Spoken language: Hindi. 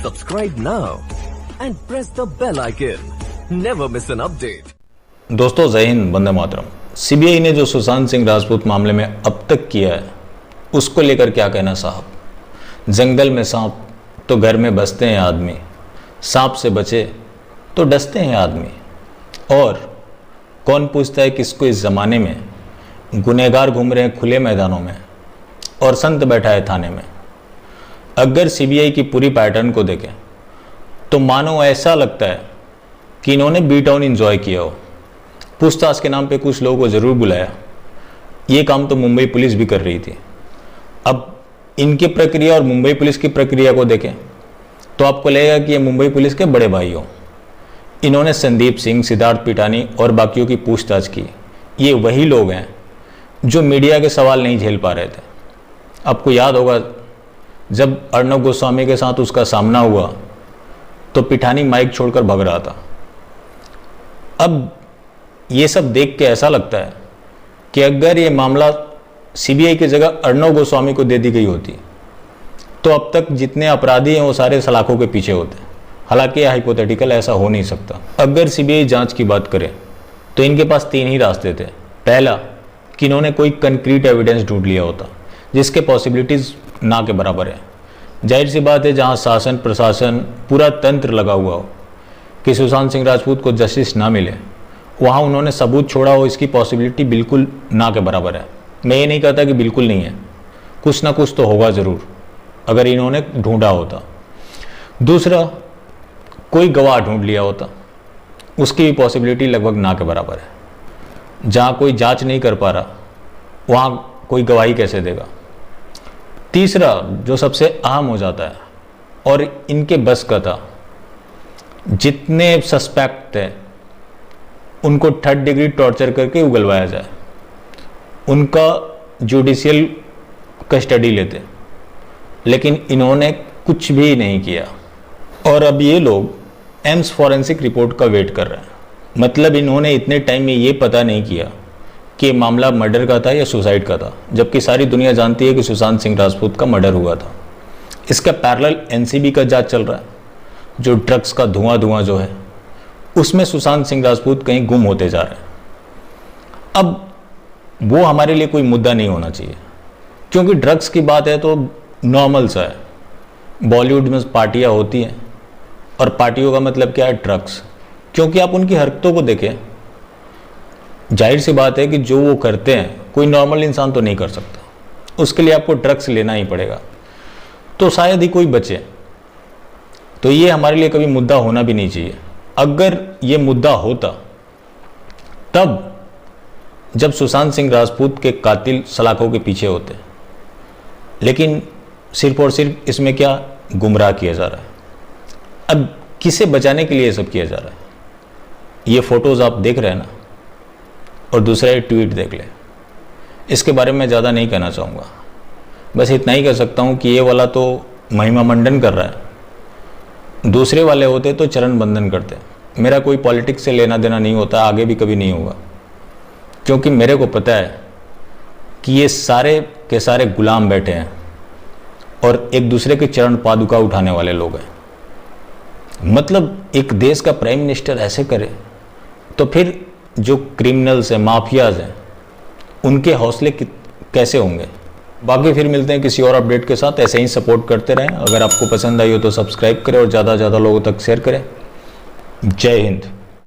Subscribe now and press the bell icon. Never miss an update. दोस्तों जय हिंद, वंदे मातरम। सीबीआई ने जो सुशांत सिंह राजपूत मामले में अब तक किया है उसको लेकर क्या कहना साहब। जंगल में सांप तो घर में बसते हैं आदमी, सांप से बचे तो डसते हैं आदमी। और कौन पूछता है किसको इस ज़माने में गुनहगार घूम रहे हैं खुले मैदानों में और संत बैठा है थाने में। अगर सीबीआई की पूरी पैटर्न को देखें तो मानो ऐसा लगता है कि इन्होंने बी टाउन एंजॉय किया हो। पूछताछ के नाम पे कुछ लोगों को ज़रूर बुलाया, ये काम तो मुंबई पुलिस भी कर रही थी। अब इनकी प्रक्रिया और मुंबई पुलिस की प्रक्रिया को देखें तो आपको लगेगा कि ये मुंबई पुलिस के बड़े भाई हो। इन्होंने संदीप सिंह, सिद्धार्थ पिटानी और बाकियों की पूछताछ की। ये वही लोग हैं जो मीडिया के सवाल नहीं झेल पा रहे थे। आपको याद होगा जब अर्णव गोस्वामी के साथ उसका सामना हुआ तो पिठानी माइक छोड़कर भग रहा था। अब ये सब देख के ऐसा लगता है कि अगर ये मामला सीबीआई की जगह अर्णव गोस्वामी को दे दी गई होती तो अब तक जितने अपराधी हैं वो सारे सलाखों के पीछे होते। हालांकि हाइपोथेटिकल ऐसा हो नहीं सकता। अगर सीबीआई जांच की बात करें तो इनके पास तीन ही रास्ते थे। पहला कि इन्होंने कोई कंक्रीट एविडेंस ढूंढ लिया होता जिसके पॉसिबिलिटीज़ ना के बराबर है। जाहिर सी बात है जहां शासन प्रशासन पूरा तंत्र लगा हुआ हो कि सुशांत सिंह राजपूत को जस्टिस ना मिले, वहां उन्होंने सबूत छोड़ा हो, इसकी पॉसिबिलिटी बिल्कुल ना के बराबर है। मैं ये नहीं कहता कि बिल्कुल नहीं है, कुछ ना कुछ तो होगा ज़रूर अगर इन्होंने ढूंढा होता। दूसरा, कोई गवाह ढूंढ लिया होता, उसकी भी पॉसिबिलिटी लगभग ना के बराबर है। जहाँ कोई जांच नहीं कर पा रहा वहाँ कोई गवाही कैसे देगा। तीसरा, जो सबसे अहम हो जाता है और इनके बस का था, जितने सस्पेक्ट थे उनको 3rd डिग्री टॉर्चर करके उगलवाया जाए, उनका जुडिशियल कस्टडी लेते, लेकिन इन्होंने कुछ भी नहीं किया। और अब ये लोग एम्स फॉरेंसिक रिपोर्ट का वेट कर रहे हैं। मतलब इन्होंने इतने टाइम में ये पता नहीं किया कि मामला मर्डर का था या सुसाइड का था, जबकि सारी दुनिया जानती है कि सुशांत सिंह राजपूत का मर्डर हुआ था। इसका पैरेलल एनसीबी का जांच चल रहा है, जो ड्रग्स का धुआं जो है उसमें सुशांत सिंह राजपूत कहीं गुम होते जा रहे हैं। अब वो हमारे लिए कोई मुद्दा नहीं होना चाहिए, क्योंकि ड्रग्स की बात है तो नॉर्मल सा है। बॉलीवुड में पार्टियां होती हैं और पार्टियों का मतलब क्या है, ड्रग्स। क्योंकि आप उनकी हरकतों को देखें, जाहिर सी बात है कि जो वो करते हैं कोई नॉर्मल इंसान तो नहीं कर सकता, उसके लिए आपको ड्रग्स लेना ही पड़ेगा। तो शायद ही कोई बचे। तो ये हमारे लिए कभी मुद्दा होना भी नहीं चाहिए। अगर ये मुद्दा होता तब जब सुशांत सिंह राजपूत के कातिल सलाखों के पीछे होते, लेकिन सिर्फ और सिर्फ इसमें क्या गुमराह किया जा रहा है। अब किसे बचाने के लिए ये सब किया जा रहा है। ये फोटोज आप देख रहे हैं ना, और दूसरा ये ट्वीट देख ले। इसके बारे में ज़्यादा नहीं कहना चाहूँगा, बस इतना ही कह सकता हूँ कि ये वाला तो महिमा मंडन कर रहा है, दूसरे वाले होते तो चरण बंदन करते। मेरा कोई पॉलिटिक्स से लेना देना नहीं होता, आगे भी कभी नहीं होगा, क्योंकि मेरे को पता है कि ये सारे के सारे गुलाम बैठे हैं और एक दूसरे के चरण पादुका उठाने वाले लोग हैं। मतलब एक देश का प्राइम मिनिस्टर ऐसे करे तो फिर जो क्रिमिनल्स हैं, माफियाज हैं, उनके हौसले कैसे होंगे। बाकी फिर मिलते हैं किसी और अपडेट के साथ। ऐसे ही सपोर्ट करते रहें। अगर आपको पसंद आई हो तो सब्सक्राइब करें और ज़्यादा से ज़्यादा लोगों तक शेयर करें। जय हिंद।